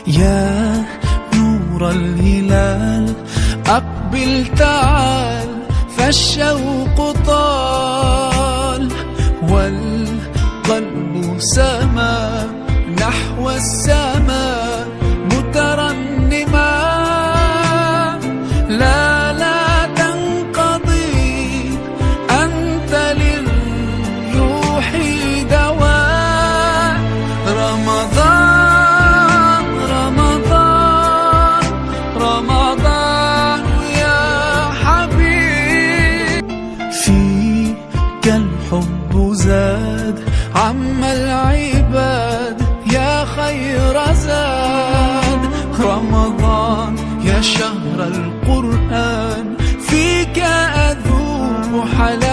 يا نور الهلال أقبل تعال، فالشوق طال والقلب سما نحو السماء مترنما. لا لا تنقضي، أنت للروح دواء. رمضان رمضان رمضان يا حبيب، فيك الحب زاد عم العباد يا خير زاد. رمضان يا شهر القرآن، فيك أذوق حلاوة